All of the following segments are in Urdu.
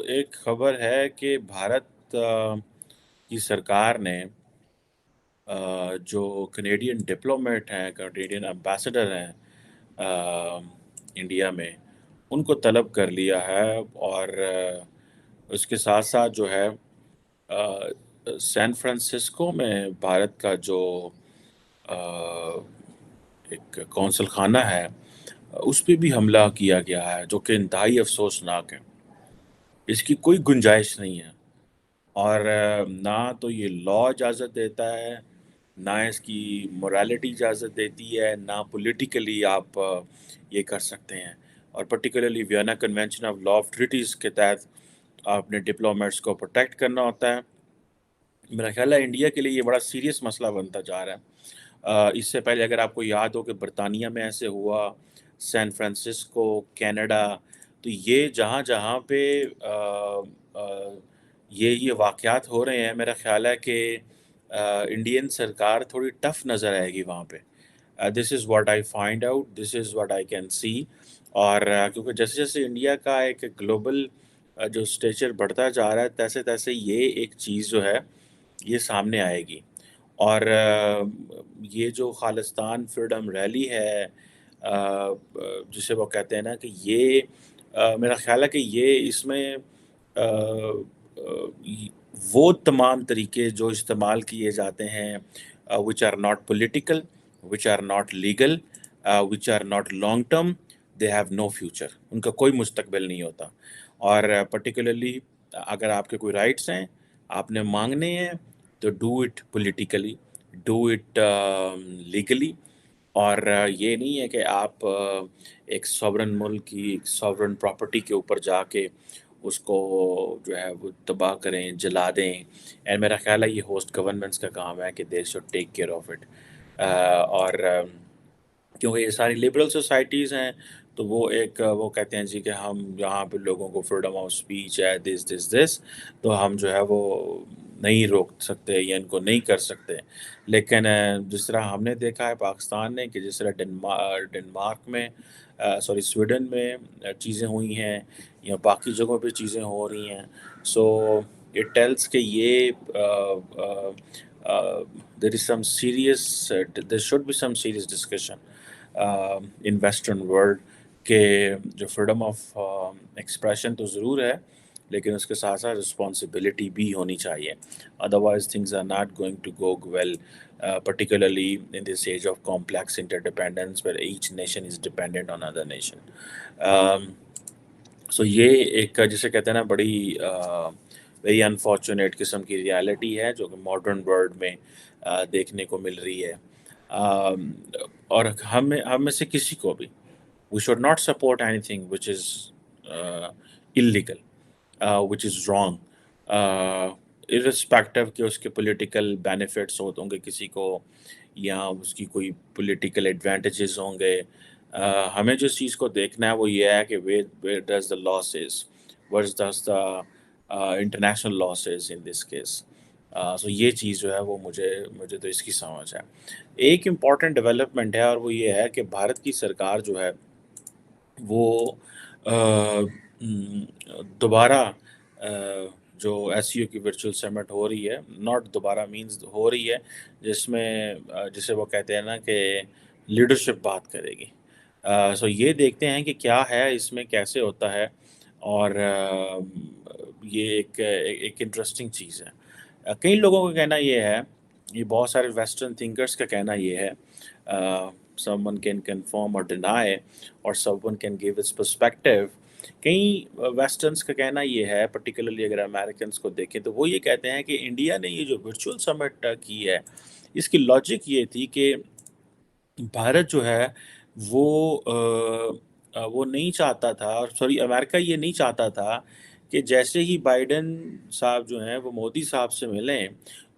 ایک خبر ہے کہ بھارت کی سرکار نے جو کینیڈین ڈپلومیٹ ہیں، کینیڈین امبیسڈر ہیں انڈیا میں، ان کو طلب کر لیا ہے، اور اس کے ساتھ ساتھ جو ہے سین فرانسسکو میں بھارت کا جو ایک قونصل خانہ ہے، اس پہ بھی حملہ کیا گیا ہے، جو کہ انتہائی افسوسناک ہے۔ اس کی کوئی گنجائش نہیں ہے، اور نہ تو یہ لا اجازت دیتا ہے، نہ اس کی مورالٹی اجازت دیتی ہے، نہ پولیٹیکلی آپ یہ کر سکتے ہیں۔ اور particularly Vienna convention of law of treaties کے تحت آپ نے ڈپلومیٹس کو پروٹیکٹ کرنا ہوتا ہے۔ میرا خیال ہے انڈیا کے لیے یہ بڑا سیریس مسئلہ بنتا جا رہا ہے۔ اس سے پہلے اگر آپ کو یاد ہو کہ برطانیہ میں ایسے ہوا، سین فرانسسکو، کینیڈا، تو یہ جہاں جہاں پہ یہ واقعات ہو رہے ہیں، میرا خیال ہے کہ انڈین سرکار تھوڑی ٹف نظر آئے گی وہاں پہ۔ This is what I find out, this is what I can see. اور کیونکہ جیسے جیسے انڈیا کا ایک گلوبل جو اسٹیچر بڑھتا جا رہا ہے، تیسے تیسے یہ ایک چیز جو ہے یہ سامنے آئے گی۔ اور یہ جو خالصتان فریڈم ریلی ہے، جسے وہ کہتے ہیں نا، کہ یہ میرا خیال ہے کہ یہ اس میں وہ تمام طریقے جو استعمال کیے جاتے ہیں which are not political, which are not legal, which are not long term, they have no future، ان کا کوئی مستقبل نہیں ہوتا۔ اور پرٹیکولرلی اگر آپ کے کوئی رائٹس ہیں، آپ نے مانگنے ہیں، تو do it politically, do it legally. اور یہ نہیں ہے کہ آپ ایک سوورن ملک کی ایک سوورن پراپرٹی کے اوپر جا کے اس کو جو ہے وہ تباہ کریں، جلا دیں۔ اینڈ میرا خیال ہے یہ ہوسٹ گورنمنٹس کا کام ہے کہ they should take care of it. اور کیونکہ یہ ساری لبرل سوسائٹیز ہیں، تو وہ کہتے ہیں جی کہ ہم یہاں پہ لوگوں کو فریڈم آف اسپیچ ہے، دس تو ہم جو ہے وہ نہیں روک سکتے یا ان کو نہیں کر سکتے۔ لیکن جس طرح ہم نے دیکھا ہے پاکستان نے، کہ جس طرح ڈنمارک میں سویڈن میں چیزیں ہوئی ہیں، یا باقی جگہوں پہ چیزیں ہو رہی ہیں، سو اٹ ٹیلس کہ یہ there should be some serious discussion in western world، کہ جو فریڈم آف ایکسپریشن تو ضرور ہے، لیکن اس کے ساتھ ساتھ رسپانسبلٹی بھی ہونی چاہیے۔ Otherwise things are not going to go well, particularly in this age of complex interdependence where each nation is dependent on other nation۔ سو یہ ایک جسے کہتے ہیں نا بڑی ویری انفارچونیٹ قسم کی ریالٹی ہے، جو کہ ماڈرن ورلڈ میں دیکھنے کو مل رہی ہے۔ اور ہم میں سے کسی کو بھی we should not support anything which is illegal, which is wrong، irrespective کہ اس کے پولیٹیکل بینیفٹس ہوں گے کسی کو، یا اس کی کوئی پولیٹیکل ایڈوانٹیجز ہوں گے۔ ہمیں جس چیز کو دیکھنا ہے وہ یہ ہے کہ where does the law says، what does the international law says in this case۔ سو یہ چیز جو ہے وہ مجھے تو اس کی سمجھ ہے۔ ایک امپورٹنٹ ڈیولپمنٹ ہے، اور وہ یہ ہے کہ بھارت کی سرکار جو ہے وہ دوبارہ جو ایس سی او کی ورچوئل سمٹ ہو رہی ہے، ناٹ دوبارہ مینز ہو رہی ہے، جس میں جسے وہ کہتے ہیں نا کہ لیڈرشپ بات کرے گی۔ سو یہ دیکھتے ہیں کہ کیا ہے اس میں، کیسے ہوتا ہے، اور یہ ایک انٹرسٹنگ چیز ہے۔ کئی لوگوں کا کہنا یہ ہے، یہ بہت سارے ویسٹرن تھنکرز کا کہنا یہ ہے، someone can confirm or deny or someone can give its perspective۔ کئی ویسٹرنس کا کہنا یہ ہے، پرٹیکولرلی اگر امریکنس کو دیکھیں، تو وہ یہ کہتے ہیں کہ انڈیا نے یہ جو ورچوئل سمٹ کی ہے، اس کی لاجک یہ تھی کہ بھارت جو ہے وہ نہیں چاہتا تھا، سوری امریکہ یہ نہیں چاہتا تھا کہ جیسے ہی بائیڈن صاحب جو ہیں وہ مودی صاحب سے ملیں،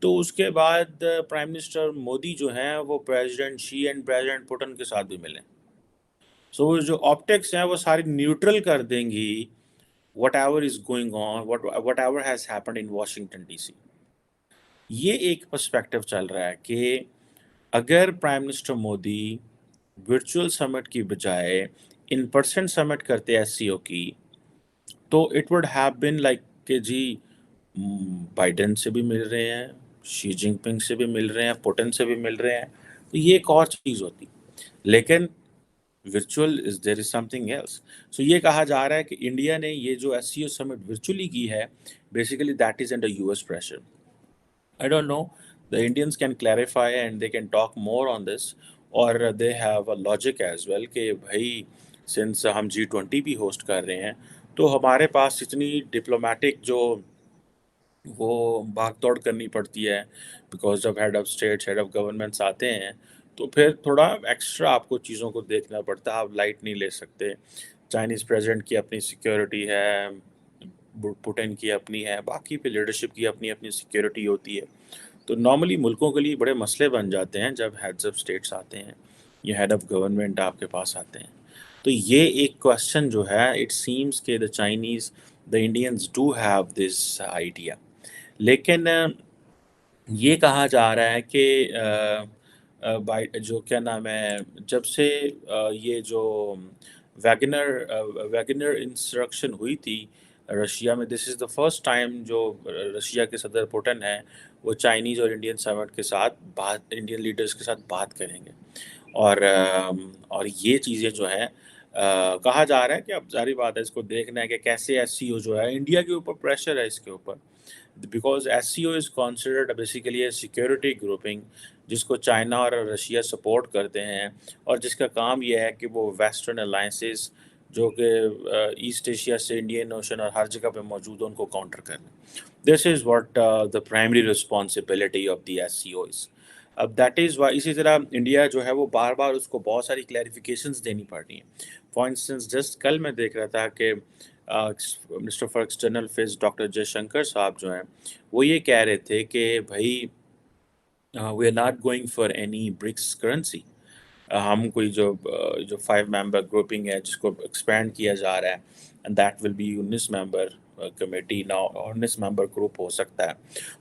تو اس کے بعد پرائم منسٹر مودی جو ہیں وہ president she and president Putin کے ساتھ بھی ملیں۔ سو جو آپٹکس ہیں وہ ساری نیوٹرل کر دیں گی whatever is going on, whatever has happened in Washington D C. یہ ایک پرسپیکٹو چل رہا ہے کہ اگر prime minister Modi virtual summit کی بجائے ان پرسن سمٹ کرتے ایس سی او کی، تو it would have been like کہ جی بائیڈن سے بھی مل رہے ہیں، شی جن پنگ سے بھی مل رہے ہیں، پوٹن سے بھی مل رہے ہیں، تو یہ ایک اور چیز ہوتی. لیکن ورچوئل از دیر از سم تھنگ ایلس. سو یہ کہا جا رہا ہے کہ انڈیا نے یہ جو ایس سی او سمٹ ورچولی کی ہے، basically that is under U S pressure. I don't know. The Indians can clarify and they can talk more on this, اور they have a logic as well کہ بھائی since ہم G20 بھی ہوسٹ کر رہے ہیں تو ہمارے پاس اتنی ڈپلومیٹک جو وہ بھاگ دوڑ کرنی پڑتی ہے، بیکاز جب head of state head of governments آتے ہیں تو پھر تھوڑا ایکسٹرا آپ کو چیزوں کو دیکھنا پڑتا ہے. آپ لائٹ نہیں لے سکتے. چائنیز پریزیڈنٹ کی اپنی سیکیورٹی ہے، پوٹن کی اپنی ہے، باقی پہ لیڈرشپ کی اپنی اپنی سیکیورٹی ہوتی ہے. تو نارملی ملکوں کے لیے بڑے مسئلے بن جاتے ہیں جب ہیڈز آف اسٹیٹس آتے ہیں یا ہیڈ آف گورنمنٹ آپ کے پاس آتے ہیں. تو یہ ایک کوشچن جو ہے اٹ سیمس کہ the Indians do have this idea. لیکن یہ کہا جا رہا ہے کہ جو کیا نام ہے، جب سے یہ جو ویگنر انسرکشن ہوئی تھی رشیا میں، دس از دا فرسٹ ٹائم جو رشیا کے صدر پوٹن ہیں وہ چائنیز اور انڈین سمٹ کے ساتھ انڈین لیڈرز کے ساتھ بات کریں گے. اور یہ چیزیں جو ہیں کہا جا رہا ہے کہ اب ظاہری بات ہے اس کو دیکھنا ہے کہ کیسے ایس سی او جو ہے، انڈیا کے اوپر پریشر ہے اس کے اوپر، because S C O is considered basically a security grouping جس کو چائنا اور رشیا سپورٹ کرتے ہیں، اور جس کا کام یہ ہے کہ وہ ویسٹرن الائنسز جو کہ ایسٹ ایشیا سے انڈین اوشن اور ہر جگہ پہ موجود ہیں ان کو کاؤنٹر کریں. This is what the primary responsibility of the S C O is. اب دیٹ از وائی اسی طرح انڈیا جو ہے وہ بار بار اس کو بہت ساری کلیریفیکیشنز دینی پڑ رہی ہیں. فار انسٹنس جسٹ کل میں دیکھ رہا تھا کہ minister for external affairs doctor Jaishankar صاحب جو ہیں وہ یہ کہہ رہے تھے کہ بھائی we are not going for any BRICS currency. ہم کوئی جو 5 ممبر گروپنگ ہے جس کو ایکسپینڈ کیا جا رہا ہے and that will be 19 member committee نا، 19 ممبر گروپ ہو سکتا ہے.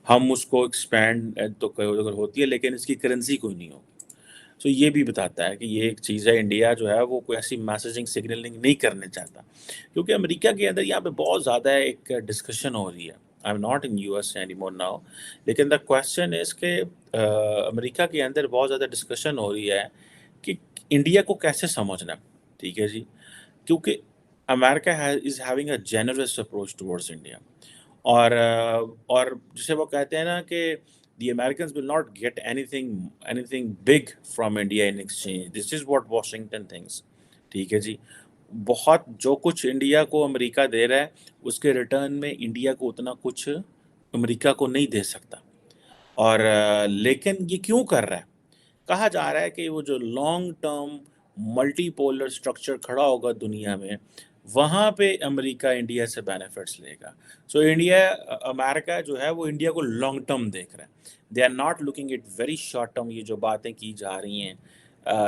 ہم اس کو ایکسپینڈ تو اگر ہوتی ہے لیکن اس کی کرنسی کوئی نہیں ہوگی. سو یہ بھی بتاتا ہے کہ یہ ایک چیز ہے، انڈیا جو ہے وہ کوئی ایسی میسیجنگ سگنلنگ نہیں کرنے چاہتا، کیونکہ امریکہ کے اندر یہاں پہ بہت زیادہ ایک ڈسکشن ہو رہی ہے. I am not in U S any more now, لیکن دا کوشچن از کہ امریکہ کے اندر بہت زیادہ ڈسکشن ہو رہی ہے کہ انڈیا کو کیسے سمجھنا ہے. ٹھیک ہے جی، کیونکہ America is having a generous approach towards India, اور جسے وہ کہتے ہیں نا کہ the Americans will not get anything big from India in exchange. This is what Washington thinks. ٹھیک ہے جی، بہت جو کچھ انڈیا کو امریکہ دے رہا ہے اس کے ریٹرن میں انڈیا کو اتنا کچھ امریکہ کو نہیں دے سکتا. اور لیکن یہ کیوں کر رہا ہے؟ کہا جا رہا ہے کہ وہ جو long term multi polar structure کھڑا ہوگا دنیا میں، وہاں پہ امریکہ انڈیا سے بینیفٹس لے گا. سو امریکہ جو ہے وہ انڈیا کو لانگ ٹرم دیکھ رہا ہے. They are not looking at very short term. یہ جو باتیں کی جا رہی ہیں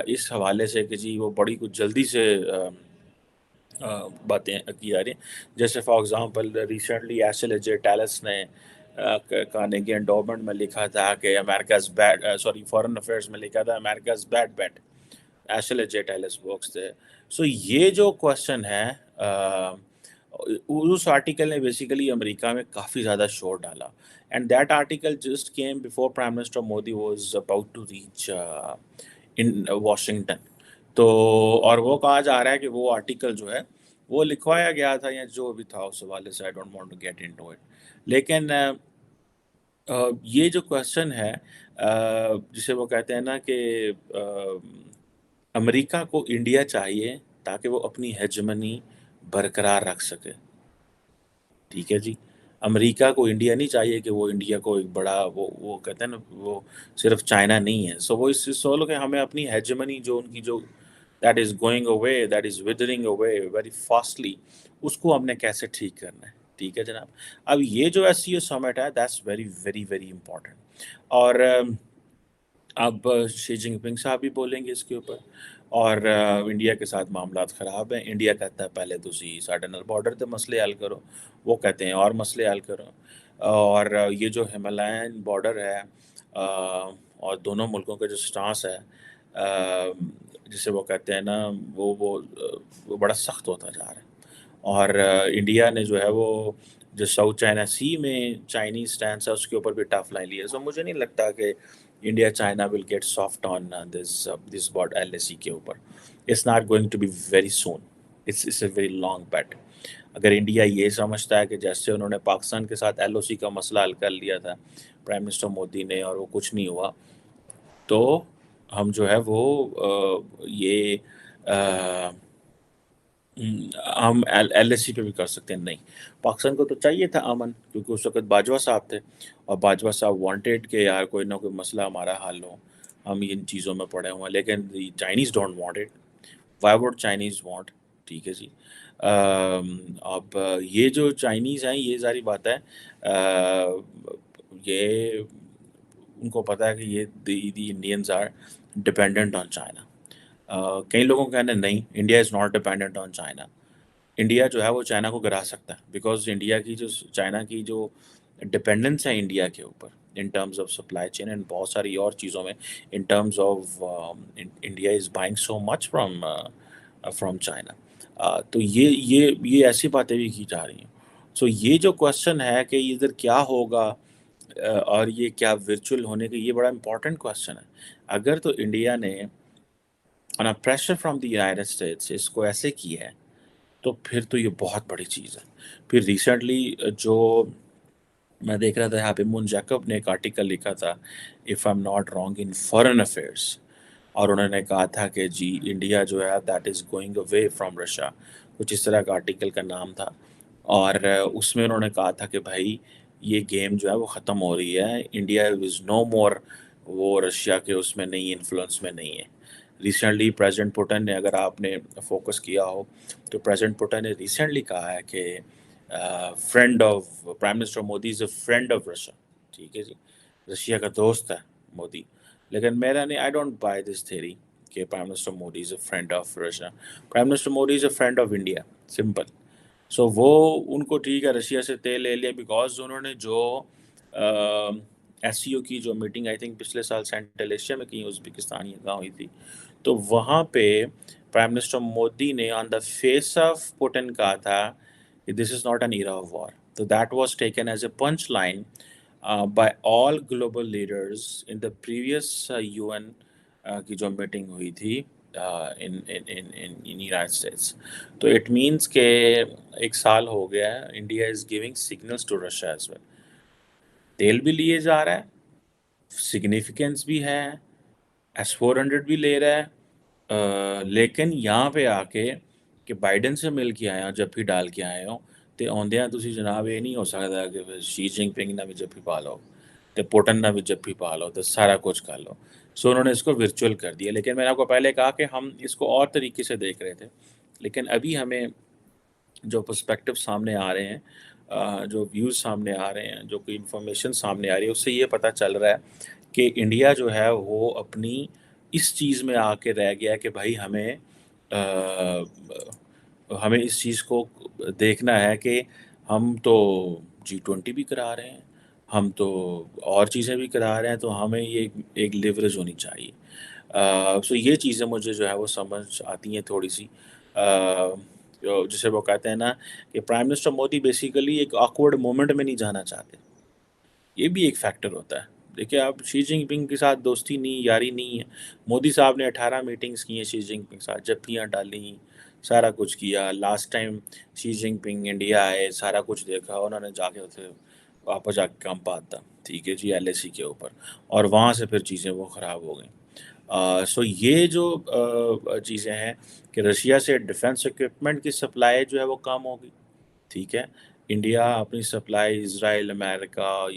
اس حوالے سے کہ جی وہ بڑی کچھ جلدی سے باتیں کی جا رہی ہیں. جیسے for example recently Ashley J Tellis نے کارنیگی انڈومنٹ میں لکھا تھا کہ امریکاز بیڈ، فارن افیئرز میں لکھا تھا America's bed bat. ایشل J tells books تھے. سو یہ جو کوشچن ہے اس آرٹیکل نے بیسیکلی امریکہ میں کافی زیادہ شور ڈالا. And that article just came before prime minister Modi was about to reach in Washington. تو اور وہ کہا جا رہا ہے کہ وہ آرٹیکل جو ہے وہ لکھوایا گیا تھا یا جو بھی تھا اس حوالے سے I don't want to get into it. لیکن یہ جو کوشچن ہے جسے وہ کہتے ہیں نا کہ امریکہ کو انڈیا چاہیے تاکہ وہ اپنی ہیجمنی برقرار رکھ سکے. ٹھیک ہے جی، امریکہ کو انڈیا نہیں چاہیے کہ وہ انڈیا کو ایک بڑا وہ کہتے ہیں نا وہ صرف چائنا نہیں ہے. سو وہ اس سوال کہ ہمیں اپنی ہیجمنی جو ان کی جو that is going away, that is withering away very fastly, اس کو ہم نے کیسے ٹھیک کرنا ہے. ٹھیک ہے جناب. اب یہ جو ایس سی او سمٹ ہے that's very very very important. اور اب شی جن پنگ صاحب بھی بولیں گے اس کے اوپر. اور انڈیا کے ساتھ معاملات خراب ہیں. انڈیا کہتا ہے پہلے تسی ساڈے نال بارڈر تے مسئلے حل کرو، وہ کہتے ہیں اور مسئلے حل کرو. اور یہ جو ہمالین بارڈر ہے اور دونوں ملکوں کا جو سٹانس ہے جسے وہ کہتے ہیں نا وہ بڑا سخت ہوتا جا رہا ہے. اور انڈیا نے جو ہے وہ جو ساؤتھ چائنا سی میں چائنیز اسٹینس ہے اس کے اوپر بھی ٹف لائن لی ہے. سو مجھے نہیں لگتا کہ India China will get soft on this border L S C کے اوپر. It's not going to be very soon. It's a very long bet. اگر انڈیا یہ سمجھتا ہے کہ جیسے انہوں نے پاکستان کے ساتھ ایل او سی کا مسئلہ حل کر لیا تھا پرائم منسٹر مودی نے اور وہ کچھ نہیں ہوا, تو ہم جو ہے وہ یہ ہم ایل ایس سی پہ بھی کر سکتے ہیں. نہیں, پاکستان کو تو چاہیے تھا امن, کیونکہ اس وقت باجوہ صاحب تھے اور باجوہ صاحب وانٹیڈ کہ یار کوئی نہ کوئی مسئلہ ہمارا حل ہو, ہم ان چیزوں میں پڑے ہوئے ہیں. لیکن Chinese don't want it. Y would Chinese want? ٹھیک ہے جی. اب یہ جو چائنیز ہیں یہ ظاہری بات ہے یہ ان کو پتہ ہے کہ یہ the Indians are dependent on China. کئی لوگوں کا کہنا ہے نہیں, India is not dependent on China. India جو ہے وہ چائنا کو گرا سکتا ہے, بیکاز انڈیا کی جو چائنا کی جو ڈپینڈنس ہے انڈیا کے اوپر in terms of supply chain and بہت ساری اور چیزوں میں, in terms of India is buying so much from China. تو یہ ایسی باتیں بھی کی جا رہی ہیں. سو یہ جو کوشچن ہے کہ ادھر کیا ہوگا اور یہ کیا ورچوئل ہونے کا, یہ بڑا امپورٹنٹ کوشچن ہے. اگر تو انڈیا نے pressure from the United States اس کو ایسے کیا ہے تو پھر تو یہ بہت بڑی چیز ہے. پھر ریسنٹلی جو میں دیکھ رہا تھا یہاں پہ مون جیکب نے ایک آرٹیکل لکھا تھا if I am not wrong in foreign affairs, اور انہوں نے کہا تھا کہ جی انڈیا جو ہے that is going away from Russia, کچھ اس طرح کا آرٹیکل کا نام تھا. اور اس میں انہوں نے کہا تھا کہ بھائی یہ گیم جو ہے وہ ختم ہو رہی ہے, انڈیا از نو مور وہ رشیا کے اس میں نہیں, انفلوئنس میں نہیں ہے. ریسنٹلی پریزیڈنٹ پوٹن نے, اگر آپ نے فوکس کیا ہو تو پریزیڈنٹ پوٹن نے ریسنٹلی کہا ہے کہ friend of prime minister Modi is a friend of Russia. ٹھیک ہے جی, رشیا کا دوست ہے مودی. لیکن میرا نہیں, I don't buy this theory کہ prime minister Modi is a friend of Russia. Prime minister Modi is a friend of India, simple. So وہ ان کو ٹھیک ہے رشیا سے تیل لے لیا, بیکاز انہوں نے جو ایس سی او کی جو میٹنگ آئی تھنک پچھلے سال سینٹرل ایشیا میں کہیں ازبکستان یا کہاں ہوئی تھی, تو وہاں پہ پرائم منسٹر مودی نے on the face of Putin کہا تھا کہ this is not an era of war. تو that was taken as a punch line by all global leaders in the previous U N کی جو میٹنگ ہوئی تھی ان یونائٹیڈ اسٹیٹس. تو اٹ مینس کہ ایک سال ہو گیا ہے, India is giving signals to Russia as well. تیل بھی لیے جا رہا ہے, سگنیفیکینس بھی ہے, S-400 بھی لے رہا ہے, لیکن یہاں پہ آ کے کہ بائیڈن سے مل کے آئے ہوں, جب بھی ڈال کے آئے ہوں تو آندیاں تسی جناب یہ نہیں ہو سکتا کہ شی جنگ پنگ نہ بھی جب بھی پالو تو پوٹن نہ بھی جب بھی پالو تو سارا کچھ کر لو. سو انہوں نے اس کو ورچوئل کر دیا. لیکن میں نے آپ کو پہلے کہا کہ ہم اس کو اور طریقے سے دیکھ رہے تھے, لیکن ابھی ہمیں جو پرسپیکٹو سامنے آ رہے ہیں, جو ویوز سامنے آ رہے ہیں, جو کوئی انفارمیشن سامنے آ رہی ہے, اس سے یہ پتہ چل رہا ہے کہ انڈیا جو ہے وہ اپنی اس چیز میں آ کے رہ گیا کہ بھائی ہمیں اس چیز کو دیکھنا ہے کہ ہم تو G20 بھی کرا رہے ہیں, ہم تو اور چیزیں بھی کرا رہے ہیں, تو ہمیں یہ ایک لیوریج ہونی چاہیے. سو یہ چیزیں مجھے جو ہے وہ سمجھ آتی ہیں تھوڑی سی, جسے وہ کہتے ہیں نا کہ پرائم منسٹر مودی بیسیکلی ایک آکورڈ مومنٹ میں نہیں جانا چاہتے. یہ بھی ایک فیکٹر ہوتا ہے. دیکھیں آپ شی جنگ پنگ کے ساتھ دوستی نہیں, یاری نہیں ہے. مودی صاحب نے 18 میٹنگز کی ہیں شی جنگ پنگ کے ساتھ, جپیاں ڈالیں, سارا کچھ کیا. لاسٹ ٹائم شی جنگ پنگ انڈیا آئے, سارا کچھ دیکھا, انہوں نے جا کے واپس جا کے کام پاتا, ٹھیک ہے جی, ایل ایس سی کے اوپر, اور وہاں سے پھر چیزیں وہ خراب ہو گئیں. سو یہ جو چیزیں ہیں کہ رشیا سے ڈیفنس اکوپمنٹ کی سپلائی جو ہے وہ کم ہوگی. ٹھیک ہے, انڈیا اپنی سپلائی اسرائیل, امریکہ,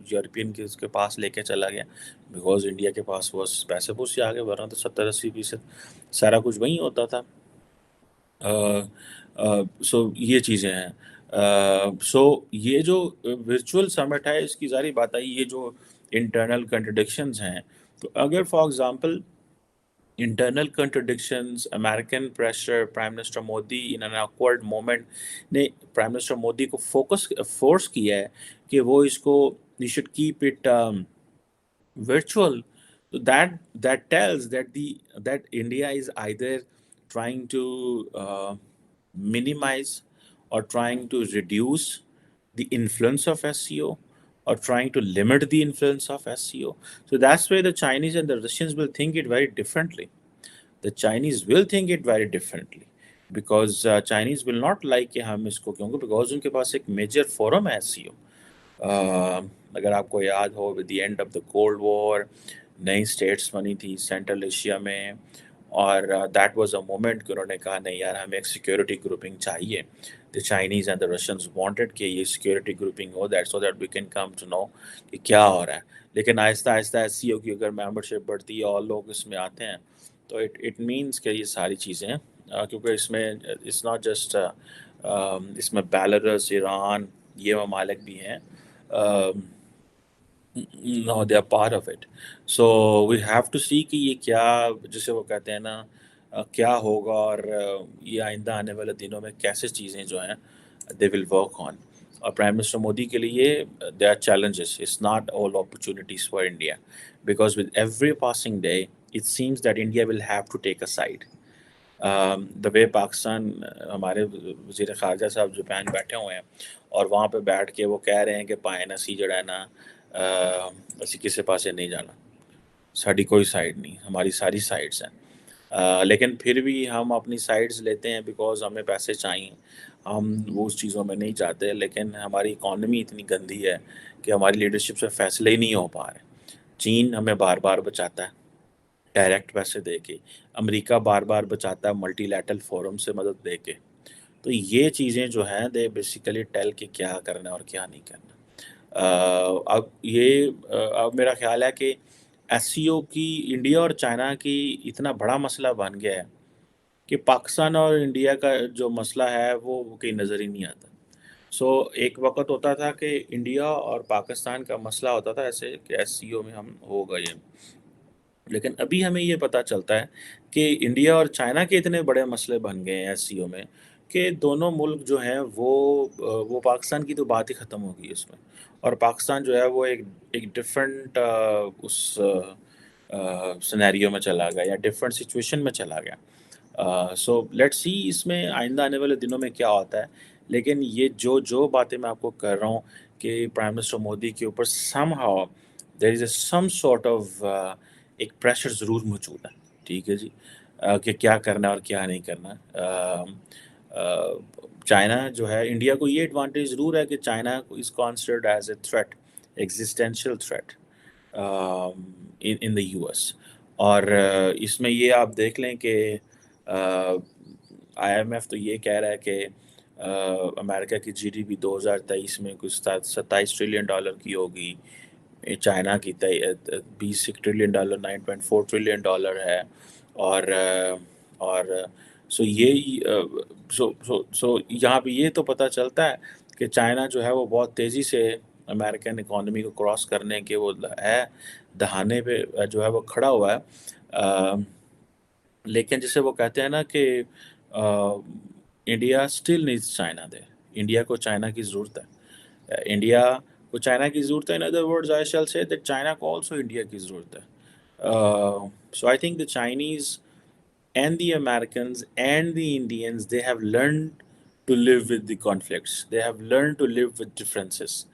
یورپین کے اس کے پاس لے کے چلا گیا, بیکاز انڈیا کے پاس وہ پیسے پوسے آ گئے, ورنہ تو 70-80% سارا کچھ وہیں ہوتا تھا. سو یہ چیزیں ہیں. سو یہ جو ورچوئل سمٹ ہے, اس کی ظاہری بات ہے یہ جو انٹرنل کنٹرڈکشنز ہیں, تو اگر for example internal contradictions, American pressure, prime minister Modi in an awkward moment نے پرائم منسٹر مودی کو فورس کیا ہے کہ وہ اس کو you should keep it virtual. So that tells that India is either trying to minimize or trying to reduce the influence of SEO or trying to limit the influence of SEO. So that's why the Chinese and the Russians will think it very differently. The Chinese will think it very differently because Chinese will not like کہ ہم اس کو کیونکہ because ان کے پاس ایک میجر فورم ہے SEO. اگر آپ کو یاد ہو with the end of the cold war نئی اسٹیٹس بنی تھی سینٹرل ایشیا میں اور دیٹ واز اے مومنٹ کہ انہوں نے کہا نہیں یار ہمیں ایک سیکورٹی گروپنگ چاہیے. The Chinese and the Russians wanted کہ یہ سیکورٹی گروپنگ ہو that so that we can come to know کہ کیا ہو رہا ہے. لیکن آہستہ آہستہ ایس سی او کی اگر ممبرشپ بڑھتی ہے اور لوگ اس میں آتے ہیں تو اٹ مینس کہ یہ ساری چیزیں کیونکہ اس میں اٹس ناٹ جسٹ اس میں بیلاروس ایران یہ ممالک بھی ہیں. No, they are part of it. So we have to see کہ یہ کیا جسے وہ کہتے ہیں نا کیا ہوگا اور یہ آئندہ آنے والے دنوں میں کیسے چیزیں جو ہیں they will work on. اور پرائم منسٹر مودی کے لیے there are challenges. It's not all opportunities for India because with every passing day it seems that India will have to take a side. دا وے پاکستان ہمارے وزیر خارجہ صاحب جاپان بیٹھے ہوئے ہیں اور وہاں پہ بیٹھ کے وہ کہہ رہے ہیں کہ پائے اسی جڑا ہے نا اسی کسی پاسے نہیں جانا, ساری کوئی سائڈ نہیں, ہماری ساری سائڈس ہیں. لیکن پھر بھی ہم اپنی سائڈس لیتے ہیں بیکاز ہمیں پیسے چاہیے, ہم وہ اس چیزوں میں نہیں جاتے. لیکن ہماری اکانومی اتنی گندی ہے کہ ہماری لیڈرشپ سے فیصلے ہی نہیں ہو پا رہے. چین ہمیں بار بار بچاتا ہے ڈائریکٹ پیسے دے کے, امریکہ بار بار بچاتا ہے ملٹی لیٹرل فورم سے مدد دے کے. تو یہ چیزیں جو ہیں دے بیسیکلی ٹیل کہ کیا کرنا اور کیا نہیں کرنا. اب میرا خیال ہے کہ ایس سی او کی انڈیا اور چائنا کی اتنا بڑا مسئلہ بن گیا ہے کہ پاکستان اور انڈیا کا جو مسئلہ ہے وہ کہیں نظر ہی نہیں آتا. سو ایک وقت ہوتا تھا کہ انڈیا اور پاکستان کا مسئلہ ہوتا تھا ایسے کہ ایس سی او میں ہم ہو گئے. لیکن ابھی ہمیں یہ پتہ چلتا ہے کہ انڈیا اور چائنا کے اتنے بڑے مسئلے بن گئے ہیں ایس سی او میں کہ دونوں ملک جو ہیں وہ پاکستان کی تو بات ہی ختم ہو گئی اس میں, اور پاکستان جو ہے وہ ایک ڈفرینٹ اس سینیریو میں چلا گیا یا ڈفرینٹ سچویشن میں چلا گیا. سو لیٹ سی اس میں آئندہ آنے والے دنوں میں کیا ہوتا ہے. لیکن یہ جو باتیں میں آپ کو کر رہا ہوں کہ پرائم منسٹر مودی کے اوپر some how there is a some sort of ایک پریشر ضرور موجود ہے, ٹھیک ہے جی, کہ کیا کرنا اور کیا نہیں کرنا. چائنا جو ہے انڈیا کو یہ ایڈوانٹیج ضرور ہے کہ China is considered as a threat, existential threat in the U S. اور اس میں یہ آپ دیکھ لیں کہ آئی ایم ایف تو یہ کہہ رہا ہے کہ امریکہ کی جی ڈی پی 2023 میں کچھ 27 ٹریلین ڈالر کی ہوگی, چائنا کی 20 ٹریلین ڈالر 9.4 ٹریلین ڈالر ہے. اور سو یہاں پہ یہ تو پتہ چلتا ہے کہ چائنا جو ہے وہ بہت تیزی سے امریکن اکانومی کو کراس کرنے کے وہ ہے دہانے پہ جو ہے وہ کھڑا ہوا ہے. لیکن جسے وہ کہتے ہیں نا کہ انڈیا اسٹل نیڈس چائنا دے, انڈیا کو چائنا کی ضرورت ہے, انڈیا کو چائنا کی ضرورت ہے. In other words I shall say that China کو آلسو انڈیا کی ضرورت ہے. So I think the Chinese and the Americans and the Indians, they have learned to live with the conflicts. They have learned to live with differences.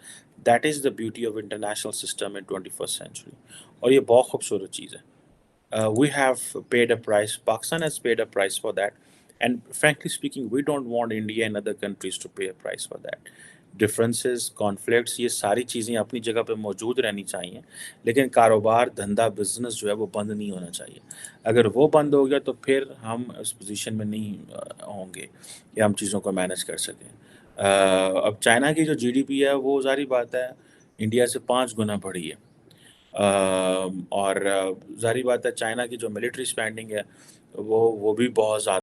That is the beauty of international system in 21st century. اور یہ بہت خوبصورت چیز ہے. We have paid a price. Pakistan has paid a price for that. And frankly speaking, we don't want India and other countries to pay a price for that. Differences, conflicts, یہ ساری چیزیں اپنی جگہ پہ موجود رہنی چاہیے. لیکن کاروبار, دھندا, بزنس جو ہے وہ بند نہیں ہونا چاہیے. اگر وہ بند ہو گیا تو پھر ہم اس پوزیشن میں نہیں ہوں گے کہ ہم چیزوں کو مینیج کر سکیں. اب چائنا کی جو جی ڈی پی ہے وہ ظاہری بات ہے انڈیا سے 5 گنا بڑھی ہے. اور ظاہری بات ہے چائنا کی جو ملٹری اسپینڈنگ ہے وہ بھی بہت زیادہ